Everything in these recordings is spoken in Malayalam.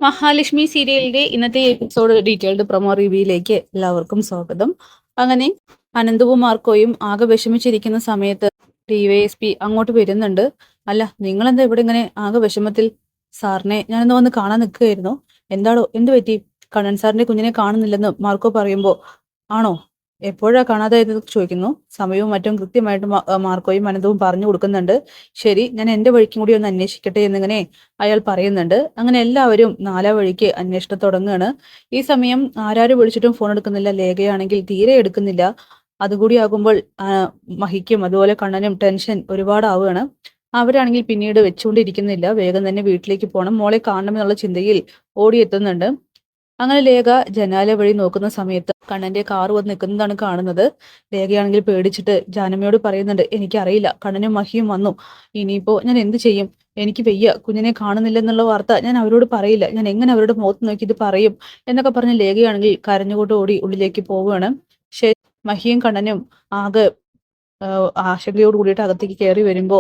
മഹാലക്ഷ്മി സീരിയലിന്റെ ഇന്നത്തെ എപ്പിസോഡ് ഡീറ്റെയിൽഡ് പ്രൊമോ റിവ്യൂയിലേക്ക് എല്ലാവർക്കും സ്വാഗതം. അങ്ങനെ അനന്തവും മാർക്കോയും ആകെ വിഷമിച്ചിരിക്കുന്ന സമയത്ത് ഡിവൈഎസ്പി അങ്ങോട്ട് വരുന്നുണ്ട്. അല്ല, നിങ്ങളെന്താ ഇവിടെ ഇങ്ങനെ ആകെ വിഷമത്തിൽ? സാറിനെ ഞാനൊന്ന് വന്ന് കാണാൻ നിൽക്കുകയായിരുന്നു. എന്താടോ, എന്ത് പറ്റി? കണ്ണൻ സാറിന്റെ കുഞ്ഞിനെ കാണുന്നില്ലെന്ന് മാർക്കോ പറയുമ്പോ, ആണോ, എപ്പോഴാ കാണാതായതെന്ന് ചോദിക്കുന്നു. സമയവും മറ്റും കൃത്യമായിട്ട് മാർക്കോയും അനന്തവും പറഞ്ഞു കൊടുക്കുന്നുണ്ട്. ശരി, ഞാൻ എന്റെ വഴിക്കും കൂടി ഒന്ന് അന്വേഷിക്കട്ടെ എന്നിങ്ങനെ അയാൾ പറയുന്നുണ്ട്. അങ്ങനെ എല്ലാവരും നാലാ വഴിക്ക് അന്വേഷണം തുടങ്ങുകയാണ്. ഈ സമയം ആരാര് വിളിച്ചിട്ടും ഫോൺ എടുക്കുന്നില്ല. ലേഖയാണെങ്കിൽ തീരെ എടുക്കുന്നില്ല. അതുകൂടി ആകുമ്പോൾ മഹിക്കും അതുപോലെ കണ്ണനും ടെൻഷൻ ഒരുപാടാവുകയാണ്. അവരാണെങ്കിൽ പിന്നീട് വെച്ചുകൊണ്ടിരിക്കുന്നില്ല. വേഗം തന്നെ വീട്ടിലേക്ക് പോകണം, മോളെ കാണണമെന്നുള്ള ചിന്തയിൽ ഓടിയെത്തുന്നുണ്ട്. അങ്ങനെ ലേഖ ജനാല വഴി നോക്കുന്ന സമയത്ത് കണ്ണന്റെ കാർ വന്ന് നിൽക്കുന്നതാണ് കാണുന്നത്. ലേഖയാണെങ്കിൽ പേടിച്ചിട്ട് ജാനമ്മയോട് പറയുന്നുണ്ട്, എനിക്കറിയില്ല, കണ്ണനും മഹിയും വന്നു, ഇനിയിപ്പോ ഞാൻ എന്ത് ചെയ്യും? എനിക്ക് വയ്യ, കുഞ്ഞിനെ കാണുന്നില്ലെന്നുള്ള വാർത്ത ഞാൻ അവരോട് പറയില്ല, ഞാൻ എങ്ങനെ അവരുടെ മുഖത്ത് നോക്കി ഇത് പറയും എന്നൊക്കെ പറഞ്ഞ് ലേഖയാണെങ്കിൽ കരഞ്ഞുകൊണ്ട് ഓടി ഉള്ളിലേക്ക് പോവുകയാണ്. ശരി, മഹിയും കണ്ണനും ആകെ ആശങ്കയോട് കൂടിയിട്ട് അകത്തേക്ക് കയറി വരുമ്പോ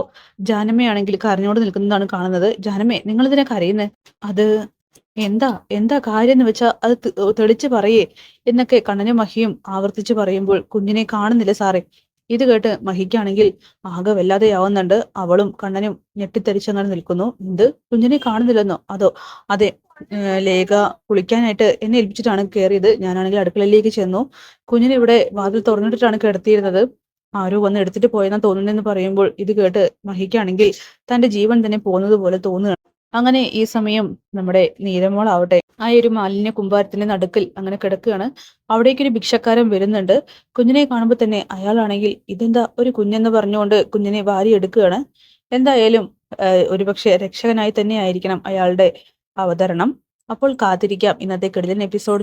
ജാനമ്മയാണെങ്കിൽ കരഞ്ഞോട് നിൽക്കുന്നതാണ് കാണുന്നത്. ജാനമ്മേ, നിങ്ങൾ ഇതിനെ കരയുന്നേ? അത് എന്താ എന്താ കാര്യം എന്ന് വെച്ചാ അത് തെളിച്ച് പറയേ എന്നൊക്കെ കണ്ണനും മഹിയും ആവർത്തിച്ച് പറയുമ്പോൾ, കുഞ്ഞിനെ കാണുന്നില്ല സാറേ. ഇത് കേട്ട് മഹിക്കാണെങ്കിൽ ആകെ വല്ലാതെയാവുന്നുണ്ട്. അവളും കണ്ണനും ഞെട്ടിത്തരിച്ചങ്ങനെ നിൽക്കുന്നു. എന്ത്, കുഞ്ഞിനെ കാണുന്നില്ലെന്നോ? അതോ അതെ, ലേഖ കുളിക്കാനായിട്ട് എന്നെ ഏൽപ്പിച്ചിട്ടാണ് കയറിയത്. ഞാനാണെങ്കിൽ അടുക്കളയിലേക്ക് ചെന്നു. കുഞ്ഞിനെ ഇവിടെ വാതിൽ തുറന്നിട്ടിട്ടാണ് കിടത്തിയിരുന്നത്. ആരോ വന്ന് എടുത്തിട്ട് പോയെന്നാ തോന്നുന്നതെന്ന് പറയുമ്പോൾ ഇത് കേട്ട് മഹിക്കാണെങ്കിൽ തന്റെ ജീവൻ തന്നെ പോകുന്നത് പോലെ തോന്നുകയാണ്. അങ്ങനെ ഈ സമയം നമ്മുടെ നീരമോളാവട്ടെ ആ ഒരു മാലിന്യ കുമ്പാരത്തിന്റെ നടുക്കിൽ അങ്ങനെ കിടക്കുകയാണ്. അവിടേക്കൊരു ഭിക്ഷക്കാരൻ വരുന്നുണ്ട്. കുഞ്ഞിനെ കാണുമ്പോൾ തന്നെ അയാളാണെങ്കിൽ ഇതെന്താ ഒരു കുഞ്ഞെന്ന് പറഞ്ഞുകൊണ്ട് കുഞ്ഞിനെ വാരി എടുക്കുകയാണ്. എന്തായാലും ഒരുപക്ഷെ രക്ഷകനായി തന്നെ ആയിരിക്കണം അയാളുടെ അവതരണം. അപ്പോൾ കാത്തിരിക്കാം ഇന്നത്തെ കിടിലൻ എപ്പിസോഡ്.